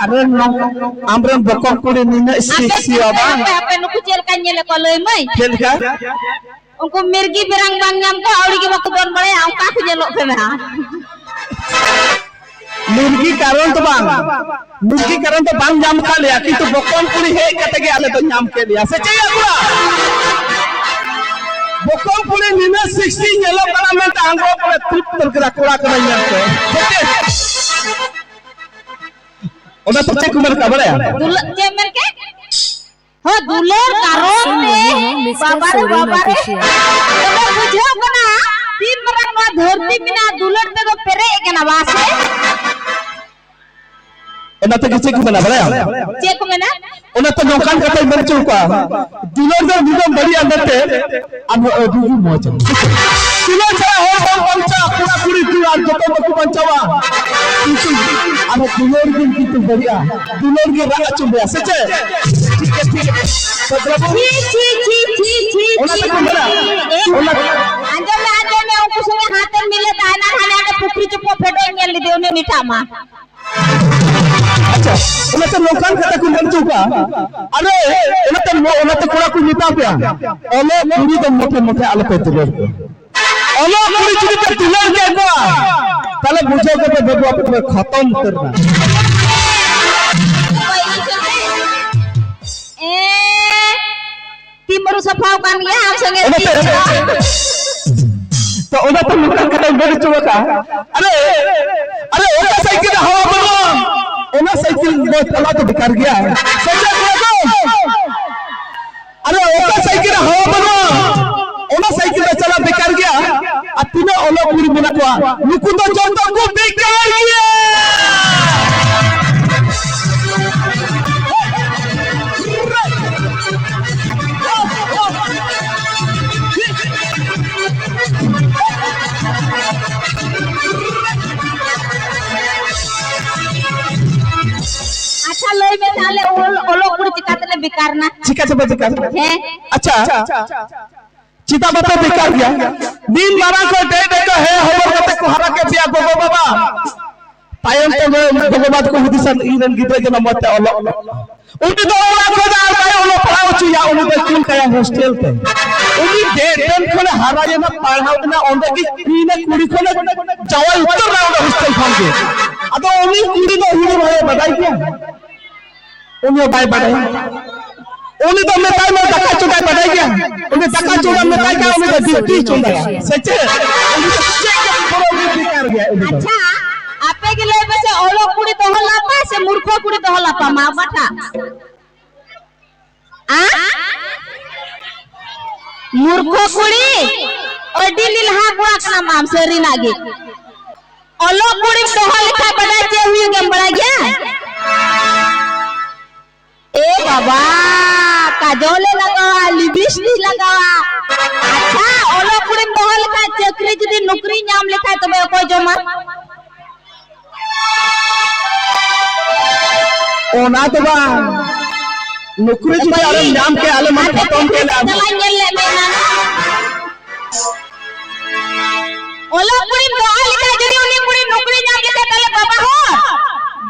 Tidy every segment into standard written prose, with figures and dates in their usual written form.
अरे आमरन बकम कुड़ी नीना सेक्सी आबा apa nuku cel kan nyele ko leuy may खेल का ungku mirgi birang bang nyam ko awli ge bakku don bale am ka nyelok pe na मुर्गी कारण तो बांग जाम का लिया कि तो बकम कुड़ी है कते के आले तो जाम के लिया सच्ची है पूरा बकम कुड़ी नीना 60 येलो करा में टांगो पर ट्रिप कर कोड़ा कर यार के ओना तो चेक कुमार का बड़े दुल जेमन के हो दुलर कारण ने बाबा रे तो बुझो बना तीन मरन वा धरती बिना दुलर ते तो पेरे के ना वासे ओना तो चेक बना बड़े चेक में ना ओना तो नौकान का मन चुका दुलर जो निगम बड़ी अंदर थे अब दुगु मौज दुलर छा हो पंचा पूरा पूरी तू आज जो को पंचावा अब दुलर दिन की तो बढ़िया दुलर के राह चुबया सच्चे ठीक है तो प्रभु छी ओना तो बड़ा ओना आजे में उनको संगे हाथ मिले दाना खाने के पुखरी चुप फेटो गेल देव ने मीठा मा अच्छा ओना तो लोकल खाता को मन चुका अरे ओना तो कोड़ा को मीठा पे ओले पूरी तो मोटे आलो पे दुलर को ओले पूरी चुरी पे दुलर के को ताले बुझो के बेबू अपने खत्म करना तिमरु सफाव कान गया हम संगे तो ओना तो लोकल खाता मन चुका अरे ओना साइकिल हवा बनो ओना साइकिल बहुत चला तो बिकार गया है सच्चा को अरे ओना साइकिल हवा बनो ओना साइकिल चला बेकार गया आ तूने ओला पूरी बना तो नुकु तो जनता को बेकार गया अच्छा लई में ताले ओलो पूरी चिकातले बेकार ना चिका से बेकार है अच्छा चिता बता बेकार गया दिन मारा को दे तो है हमर कते को हरा के बिया गोगो बाबा तायम तो गोगो बात को हुदिसन इरन गिदरे के नमते ओलो उठी तो ओला को जा ताय ओलो पढ़ाओ चुया उनी तो स्कूल का हॉस्टल पे उनी डेन कोने हरा जे ना पढ़ाओ ना ओंदे की ने कुड़ी कोने जावा उत्तर ना हॉस्टल खान के अतो उनी कुड़ी तो हिरो भाई बताई क्या उनी भाई बताई उनी तो मैं ताई में धक्का चुका बताई क्या उनी धक्का चुका में ताई क्या उनी तो ड्यूटी चुंदा सच्चे उनी तो चेक करो बेकार गया अच्छा आपे के ले में से ओलो कुड़ी तो होला पा से मूर्खो कुड़ी तो होला पा मा बटा आ मूर्खो कुड़ी ओडी लिलहा बुआ का नाम से रिनागे ओलो कुड़ी तो लिखा बड़ा जे हुई के बड़ा गया ए बाबा काजोले लगावा लिपस्टिक लगावा अच्छा ओलो कुड़ी तो लिखा चक्री जदी नौकरी नाम लिखा तो मैं कोई जमा ओना तो बा नौकरी जो आलम नाम के आलम मन खत्म के नाम ओला पूरी दोहा लिखा जदी उनी पूरी नौकरी नाम लिखा तले बाबा हो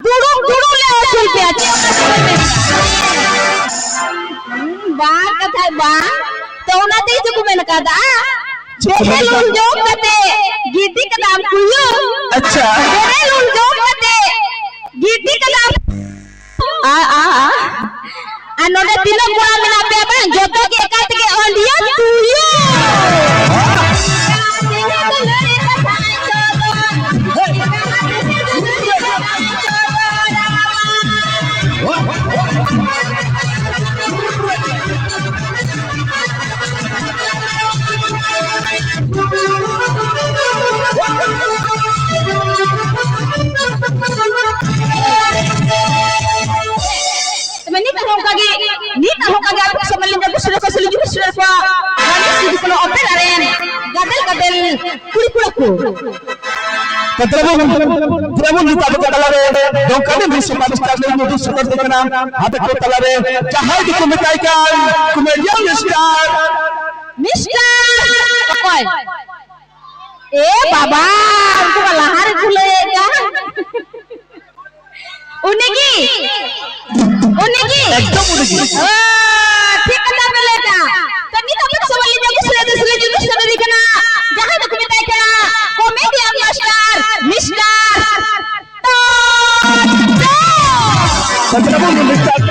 दुडू ले 8 रुपया बार कथा बा तो ना दे जो को मैंने कहा जेहे लून जो कते गीती का नाम कुयो अच्छा जेहे लून जो कते गीती का नाम नोडे तीनों गुणा मिला पे बन जोतो के एकात के ओलिया तुयो aku semelin aku sudah keseliju sudah apa wani sih kalau open aren gadel kurikulaku प्रभु गीता को तलारे दोकाने में सुपर स्टार ने मुझे सुपर देखना हाथ को तलारे चाहे कि कॉमेडी का कॉमेडियन मिस्टर कोई ए बाबा उनको लहार खुले क्या উনি কি একদম উনি কি ও ঠিক কথা বলে এটা তো নি তো কিছু বলি যে বুঝলে যদি শুনে দিকে না যাই তো তুমি তাই কেনা কমেডিয়ান মাস্টার মিস্টার তো বলতে বলুন মিস্টার